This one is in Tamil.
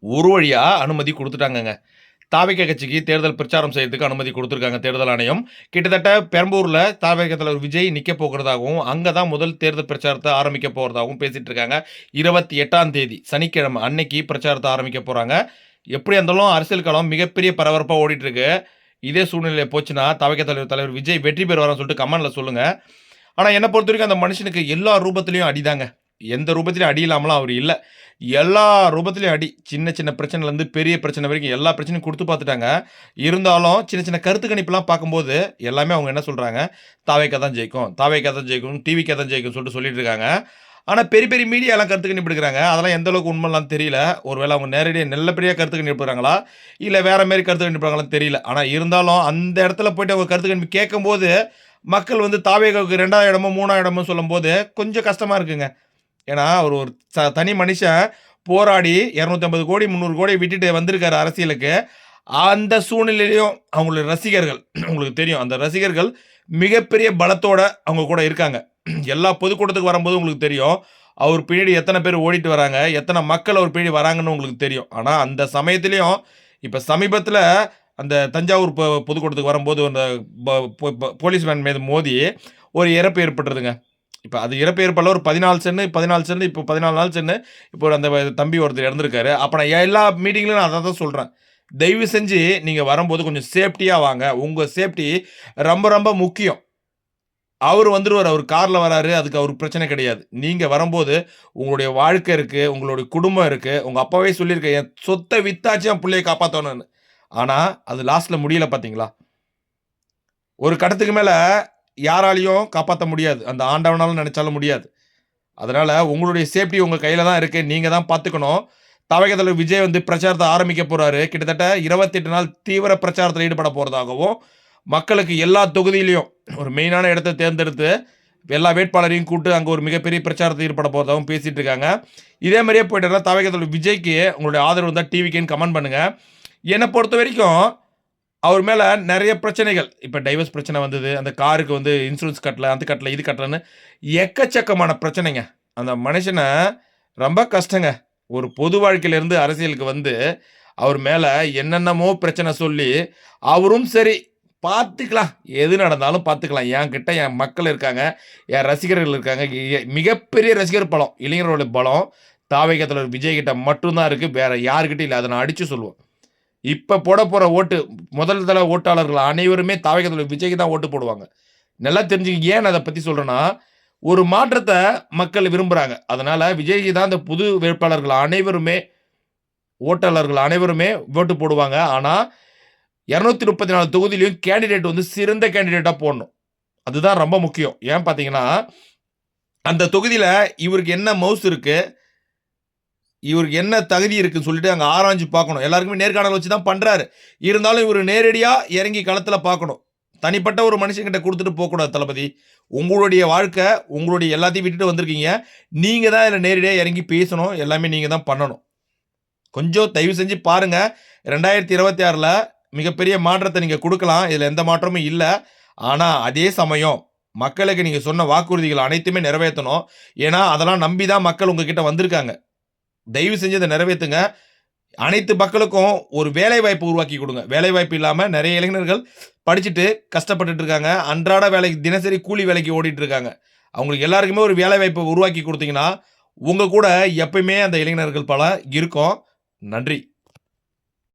ஒரு வழியா அனுமதி குடுத்துட்டாங்கங்க. தாவேகா கட்சிக்கு தேர்தல் பிரச்சாரம் செய்யறதுக்கு அனுமதி குடுத்துருக்காங்க தேர்தல் ஆணையம். கிட்டத்தட்ட பெரம்பூர்ல தாவேகா தலைவர் விஜய் நிக்க போகிறதாகவும், அங்க தான் முதல் தேர்தல் பிரச்சாரத்த ஆரம்பிக்க போறதாகவும் பேசிட்டு இருக்காங்க. 28ஆம் தேதி சனிக்கிழமை அன்னைக்கு பிரச்சாரத்த ஆரம்பிக்க போறாங்க. எப்படியா இருந்தாலும் அரசியல் களம் மிகப்பெரிய பரபரப்பா ஓடிட்டு இருக்கு. இதே சூழ்நிலை போச்சுன்னா, தாவேகா தலைவர் விஜய் வெற்றி பெறுவாரான்னு சொல்லிட்டு கமெண்ட்ல சொல்லுங்க. ஆனா என்ன பொறுத்தவரைக்கும் அந்த மனுஷனுக்கு எல்லா ரூபத்திலயும் அடிதாங்க. எந்த ரூபத்திலயும் அடி இல்லாமலாம் அவரு இல்ல. எல்லா ரூபத்திலயும் அடி. சின்ன சின்ன பிரச்சனைலருந்து பெரிய பிரச்சனை வரைக்கும் எல்லா பிரச்சனையும் குடுத்து பார்த்துட்டாங்க. இருந்தாலும் சின்ன சின்ன கருத்து கணிப்புலாம் பார்க்கும்போது, எல்லாமே அவங்க என்ன சொல்றாங்க, தாவேக்கா தான் ஜெயிக்கும். தாவேக்கா தான் ஜெயிக்கும். டிவிக்கே தான் ஜெயிக்கும்னு சொல்லிட்டு இருக்காங்க. ஆனா பெரிய பெரிய மீடியாலாம் கருத்து கணிப்பு எடுக்குறாங்க. அதெல்லாம் எந்த அளவுக்கு உண்மைலாம் தெரியல. ஒருவேள அவங்க நேரடியா நல்லபடியா கருத்து கணிப்பு எடுக்குறாங்களா? இல்ல வேற மாரி கருத்து கணிப்பாங்களான்னு தெரியல. ஆனா இருந்தாலும் அந்த இடத்துல போயிட்டு அவங்க கருத்து கணிப்பு கேட்கும்போது, மக்கள் வந்து தாவேகாவுக்கு 2வது இடமோ, 3வது இடமோ சொல்லும்போது கொஞ்சம் கஷ்டமா இருக்குங்க. ஏன்னா, அவரு ஒரு தனி மனுஷன் போராடி 250 கோடி, 300 கோடி விட்டுட்டு வந்திருக்காரு அரசியலுக்கு. அந்த சூழ்நிலையிலயும் அவங்களுடைய ரசிகர்கள் உங்களுக்கு தெரியும். அந்த ரசிகர்கள் மிகப்பெரிய பலத்தோட அவங்க கூட இருக்காங்க. எல்லா பொதுக்கூட்டத்துக்கு வரும்போது உங்களுக்கு தெரியும். அவர் பின்னாடி எத்தன பேர் ஓடிட்டு வராங்க, எத்தன மக்கள் அவர் பின்னாடி வராங்கன்னு உங்களுக்கு தெரியும். ஆனா, அந்த சமயத்திலயும் இப்ப சமீபத்தில அந்த தஞ்சாவூர் பொதுக்கூட்டத்துக்கு வரும்போது அந்த ப பொ ப போலீஸ் வேன் மீது மோதி ஒரு இறப்பு ஏற்பட்டதுங்க. இப்ப அது இறப்பு ஏற்படல ஒரு 14 சென்ட் இப்போ 14 நாள் சென்னு இப்போ அந்த தம்பி ஒருத்தர் இறந்திருக்காரு. அப்ப நான் எல்லா மீட்டிங்லயும் நான் அத தான் சொல்றேன். தயவு செஞ்சு நீங்க வரும்போது கொஞ்சம் சேஃப்டியா வாங்க. உங்க சேஃப்டி ரொம்ப ரொம்ப முக்கியம். அவரு வந்துருவாரு. அவரு கார்ல வராரு. அதுக்கு அவருக்கு பிரச்சனை கிடையாது. நீங்க வரும்போது உங்களுடைய வாழ்க்கை இருக்கு. உங்களுடைய குடும்பம் இருக்கு. உங்க அப்பாவே சொல்லியிருக்காரு. என் சொத்த வித்தாச்சும் என் புள்ளைய காப்பாத்தணும்னு. ஆனா, அது லாஸ்ட்ல முடியல பார்த்தீங்களா? ஒரு கட்டத்துக்கு மேல யாராலயும் காப்பாத்த முடியாது. அந்த ஆண்டவனால நெனச்சாலும் முடியாது. அதனால உங்களுடைய சேஃப்டி உங்க கையில தான் இருக்கு. நீங்க தான் பார்த்துக்கணும். தமிழக தலைவர் விஜய் வந்து பிரச்சாரத்த ஆரம்பிக்க போறாரு. கிட்டத்தட்ட 28 நாள் தீவிர பிரச்சாரத்தில ஈடுபட போறதாகவும், மக்களுக்கு எல்லா தொகுதியிலயும் ஒரு மெயினான இடத்த தேர்ந்தெடுத்து, எல்லா வேட்பாளரையும் கூட்டு அங்க ஒரு மிகப்பெரிய பிரச்சாரத்தில் ஈடுபட போறதாகவும் பேசிட்டு இருக்காங்க. இதே மாரியே போயிட்டா தமிழக தலைவர் விஜய்க்கு உங்களுடைய ஆதரவு இருந்தா டிவிக்கேன்னு கமெண்ட் பண்ணுங்க. என்ன பொறுத்தவரைக்கும் அவர் மேல நெறைய பிரச்சனைகள். இப்ப டைவர்ஸ் பிரச்சனை வந்தது. அந்த காருக்கு வந்து இன்சூரன்ஸ் கட்டல, அது கட்டல, இது கட்டலன்னு எக்கச்சக்கமான பிரச்சனைங்க. அந்த மனுஷன ரொம்ப கஷ்டங்க. ஒரு பொது வாழ்க்கையில இருந்து அரசியலுக்கு வந்து, அவர் மேல என்னென்னமோ பிரச்சனை சொல்லி, அவரும் சரி பார்த்துக்கலாம். எது நடந்தாலும் பார்த்துக்கலாம். என்கிட்ட என் மக்கள் இருக்காங்க. என் ரசிகர்கள் இருக்காங்க. மிகப்பெரிய ரசிகர் பலம். இளைஞர்களுடைய பலம் தாவேகா தலைவர் விஜய் கிட்ட மட்டும் தான் இருக்கு. வேற யார்கிட்டயும் இல்ல. அத நான் அடிச்சு சொல்லுவேன். இப்ப போற ஓட்டு, முதல் தடவ ஓட்டாளர்கள் அனைவருமே தாவேகா தலைவர் விஜய்க்கு தான் ஓட்டு போடுவாங்க. நல்லா தெரிஞ்சுக்கங்க. ஏன் நான் அத பத்தி சொல்றேன்னா, ஒரு மாற்றத்த மக்கள் விரும்புறாங்க. அதனால விஜய்க்கு தான் அந்த புது வேட்பாளர்கள் அனைவருமே, ஓட்டாளர்கள் அனைவருமே ஓட்டு போடுவாங்க. ஆனா, 234 தொகுதியிலயும் கேண்டிடேட் வந்து சிறந்த கேண்டிடேட்டா போடணும். அதுதான் ரொம்ப முக்கியம். ஏன் பார்த்தீங்கன்னா, அந்த தொகுதியில இவருக்கு என்ன மவுஸ் இருக்கு, இவருக்கு என்ன தகுதி இருக்குன்னு சொல்லிட்டு அங்க ஆராய்ஞ்சு பார்க்கணும். எல்லாருக்குமே நேர்காணல் வச்சு தான் பண்றாரு. இருந்தாலும் இவரு நேரடியா இறங்கி களத்துல பார்க்கணும். தனிப்பட்ட ஒரு மனுஷன்கிட்ட குடுத்துட்டு போக்கூடாது தளபதி. உங்களுடைய வாழ்க்கை, உங்களுடைய எல்லாத்தையும் விட்டுட்டு வந்திருக்கீங்க. நீங்க தான் இதுல நேரடியா இறங்கி பேசணும். எல்லாமே நீங்க தான் பண்ணணும். கொஞ்சம் தயவு செஞ்சு பாருங்க. 2026ல மிகப்பெரிய மாற்றத்த நீங்க குடுக்கலாம். இதுல எந்த மாற்றமும் இல்ல. ஆனா, அதே சமயம் மக்களுக்கு நீங்க சொன்ன வாக்குறுதிகள் அனைத்துமே நிறைவேத்தணும். ஏன்னா, அதெல்லாம் நம்பி தான் மக்கள் உங்ககிட்ட வந்திருக்காங்க. தயவு செஞ்சு அத நிறைவேத்துங்க. அனைத்து மக்களுக்கும் ஒரு வேலைவாய்ப்பு உருவாக்கி குடுங்க. வேலைவாய்ப்பு இல்லாம நெறைய இளைஞர்கள் படிச்சுட்டு கஷ்டப்பட்டுட்டு இருக்காங்க. அன்றாட வேலைக்கு தினசரி கூலி வேலைக்கு ஓடிட்டு இருக்காங்க. அவங்களுக்கு எல்லாருக்குமே ஒரு வேலைவாய்ப்ப உருவாக்கி குடுத்தீங்கன்னா, உங்க கூட எப்பயுமே அந்த இளைஞர்கள் பலம் இருக்கும். நன்றி.